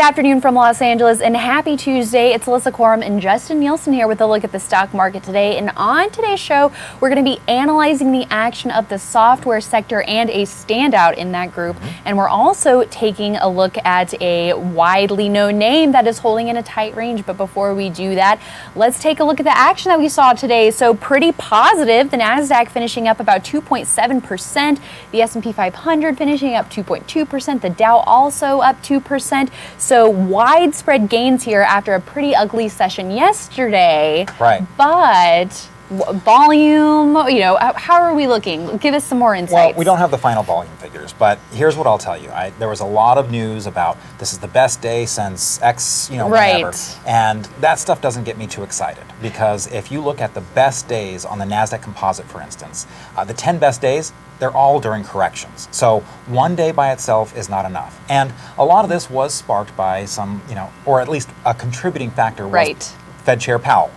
afternoon from Los Angeles and happy Tuesday. It's Alyssa Corum and Justin Nielsen here with a look at the stock market today. And on today's show, we're going to be analyzing the action of the software sector and a standout in that group. And we're also taking a look at a widely known name that is holding in a tight range. But before we do that, let's take a look at the action that we saw today. So pretty positive. The NASDAQ finishing up about 2.7%. The S&P 500 finishing up 2.2%. The Dow also up 2%. So widespread gains here after a pretty ugly session yesterday. Right. But volume, how are we looking? Give us some more insights. Well, we don't have the final volume figures, but here's what I'll tell you. There was a lot of news about this is the best day since X, whatever. Right. And that stuff doesn't get me too excited because if you look at the best days on the NASDAQ composite, for instance, the 10 best days, they're all during corrections. So one day by itself is not enough. And a lot of this was sparked by some, or at least a contributing factor was Fed Chair Powell.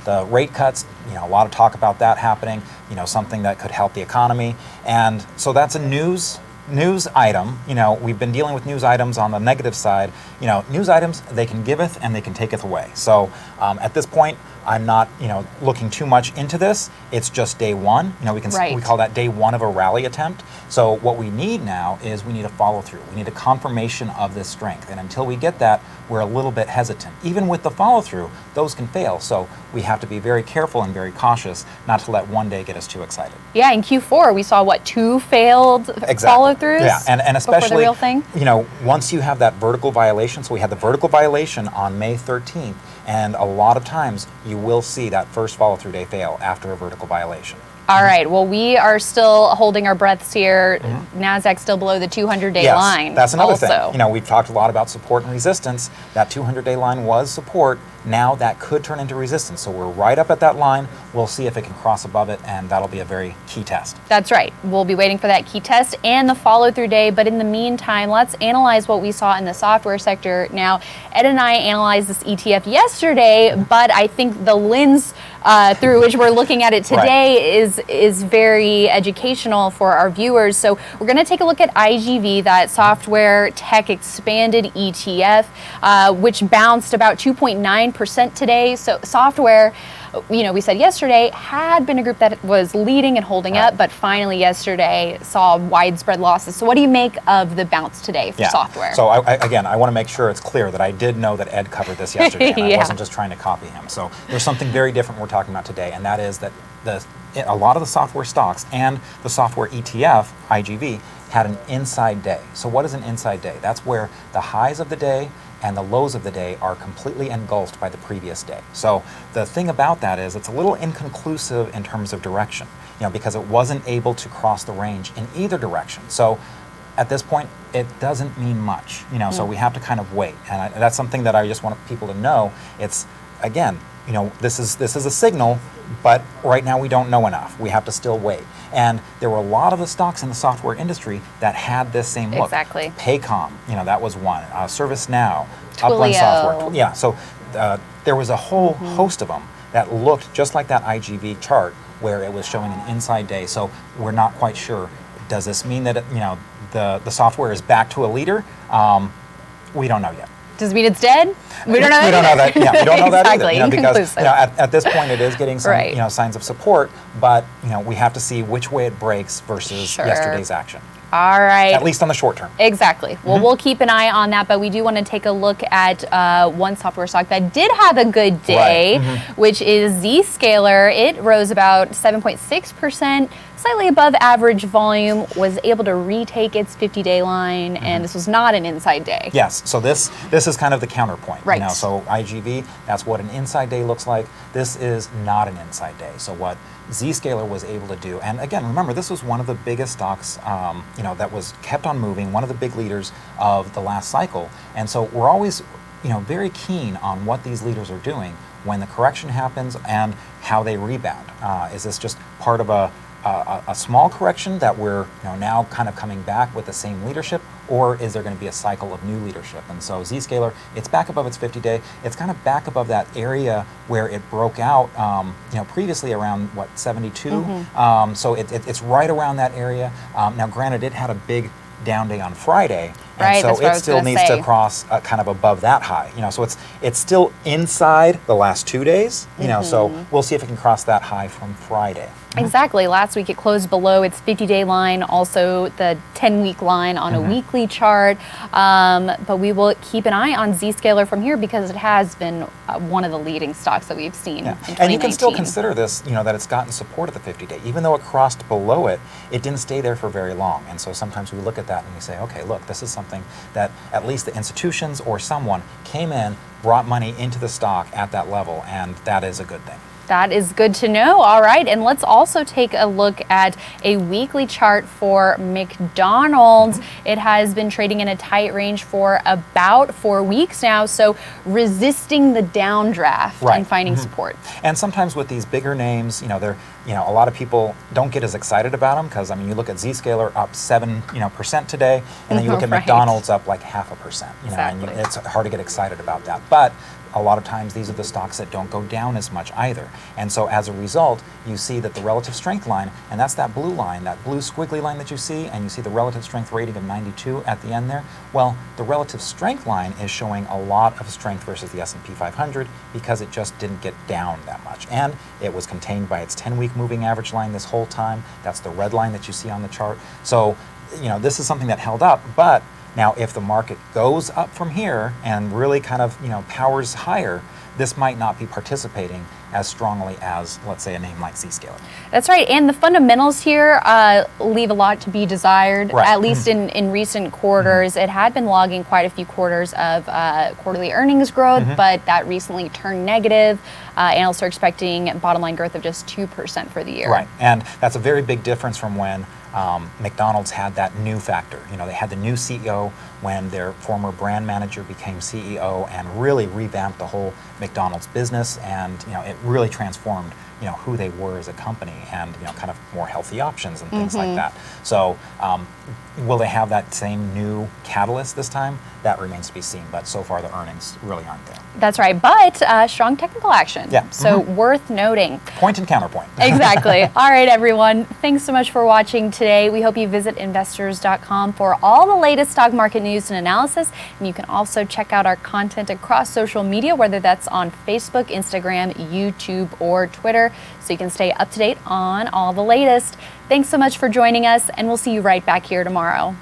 The rate cuts, a lot of talk about that happening, something that could help the economy. And so that's a news item. We've been dealing with news items on the negative side. News items, they can giveth and they can taketh away. So at this point, I'm not, looking too much into this. It's just day one. We call that day one of a rally attempt. So what we need now is we need a follow through. We need a confirmation of this strength. And until we get that, we're a little bit hesitant. Even with the follow through, those can fail. So we have to be very careful and very cautious not to let one day get us too excited. Yeah, in Q4, we saw, 2 failed follow throughs? Yeah, and especially, the real thing? Once you have that vertical violation, so we had the vertical violation on May 13th, and a lot of times you will see that first follow through day fail after a vertical violation. All right. Well, we are still holding our breaths here. NASDAQ still below the 200-day line. That's another thing. We've talked a lot about support and resistance. That 200-day line was support. Now that could turn into resistance. So we're right up at that line. We'll see if it can cross above it, and that'll be a very key test. That's right. We'll be waiting for that key test and the follow-through day. But in the meantime, let's analyze what we saw in the software sector. Now, Ed and I analyzed this ETF yesterday, but I think the lens through which we're looking at it today is very educational for our viewers. So we're going to take a look at IGV, that software tech expanded ETF, which bounced about 2.9% today. So software, we said yesterday had been a group that was leading and holding up, but finally yesterday saw widespread losses. So what do you make of the bounce today for software? So I want to make sure it's clear that I did know that Ed covered this yesterday, and I wasn't just trying to copy him. So there's something very different we're talking about today, and that is that a lot of the software stocks and the software ETF, IGV, had an inside day. So what is an inside day? That's where the highs of the day and the lows of the day are completely engulfed by the previous day. So the thing about that is it's a little inconclusive in terms of direction, because it wasn't able to cross the range in either direction. So at this point, it doesn't mean much, so we have to kind of wait. And that's something that I just want people to know. It's, again, this is a signal, but right now we don't know enough. We have to still wait. And there were a lot of the stocks in the software industry that had this same look. Exactly. Paycom, that was one. ServiceNow, Twilio. Upland Software. Yeah, so there was a whole host of them that looked just like that IGV chart where it was showing an inside day. So we're not quite sure. Does this mean that the software is back to a leader? We don't know yet. Does it mean it's dead? We don't know that. We don't know that. Yeah, we don't know that either. Because at this point it is getting some signs of support, but we have to see which way it breaks versus yesterday's action. All right. At least on the short term. Exactly. Well, we'll keep an eye on that, but we do want to take a look at one software stock that did have a good day, which is Zscaler. It rose about 7.6%, slightly above average volume, was able to retake its 50-day line, and this was not an inside day. Yes. So this is kind of the counterpoint. Right. So IGV, that's what an inside day looks like. This is not an inside day. So what Zscaler was able to do, and again, remember, this was one of the biggest stocks, that was kept on moving, one of the big leaders of the last cycle. And so we're always, very keen on what these leaders are doing when the correction happens and how they rebound. Is this just part of a small correction that we're now kind of coming back with the same leadership, or is there going to be a cycle of new leadership? And so Zscaler, it's back above its 50-day. It's kind of back above that area where it broke out, previously around 72. So it's right around that area. Now, granted, it had a big down day on Friday, Right, And that's so what I it was still gonna needs say. to cross kind of above that high. So it's still inside the last 2 days. So we'll see if it can cross that high from Friday. Exactly. Last week it closed below its 50-day line, also the 10-week line on a weekly chart. But we will keep an eye on Zscaler from here because it has been one of the leading stocks that we've seen in 2019. And you can still consider this, that it's gotten support at the 50-day. Even though it crossed below it, it didn't stay there for very long. And so sometimes we look at that and we say, okay, look, this is something that at least the institutions or someone came in, brought money into the stock at that level, and that is a good thing. That is good to know. All right. And let's also take a look at a weekly chart for McDonald's. It has been trading in a tight range for about 4 weeks now. So resisting the downdraft and finding support. And sometimes with these bigger names, they're, a lot of people don't get as excited about them because, you look at Zscaler up 7% today, and then you look at McDonald's up like 0.5%. Exactly. And it's hard to get excited about that. But a lot of times these are the stocks that don't go down as much either. And so as a result, you see that the relative strength line, and that's that blue line, that blue squiggly line that you see, and you see the relative strength rating of 92 at the end there. Well, the relative strength line is showing a lot of strength versus the S&P 500 because it just didn't get down that much. And it was contained by its 10-week moving average line this whole time. That's the red line that you see on the chart. So, this is something that held up, but now, if the market goes up from here and really kind of, powers higher, this might not be participating as strongly as, let's say, a name like Zscaler. That's right. And the fundamentals here leave a lot to be desired, at least in recent quarters. It had been logging quite a few quarters of quarterly earnings growth, but that recently turned negative. Analysts are expecting bottom line growth of just 2% for the year. Right. And that's a very big difference from when McDonald's had that new factor. They had the new CEO when their former brand manager became CEO and really revamped the whole McDonald's business, and it really transformed who they were as a company, and kind of more healthy options and things like that. So will they have that same new catalyst this time? That remains to be seen, but so far the earnings really aren't there. That's right, but strong technical action. Yeah. So worth noting. Point and counterpoint. Exactly. All right, everyone. Thanks so much for watching today. We hope you visit investors.com for all the latest stock market news and analysis. And you can also check out our content across social media, whether that's on Facebook, Instagram, YouTube, or Twitter, so you can stay up to date on all the latest. Thanks so much for joining us, and we'll see you right back here tomorrow.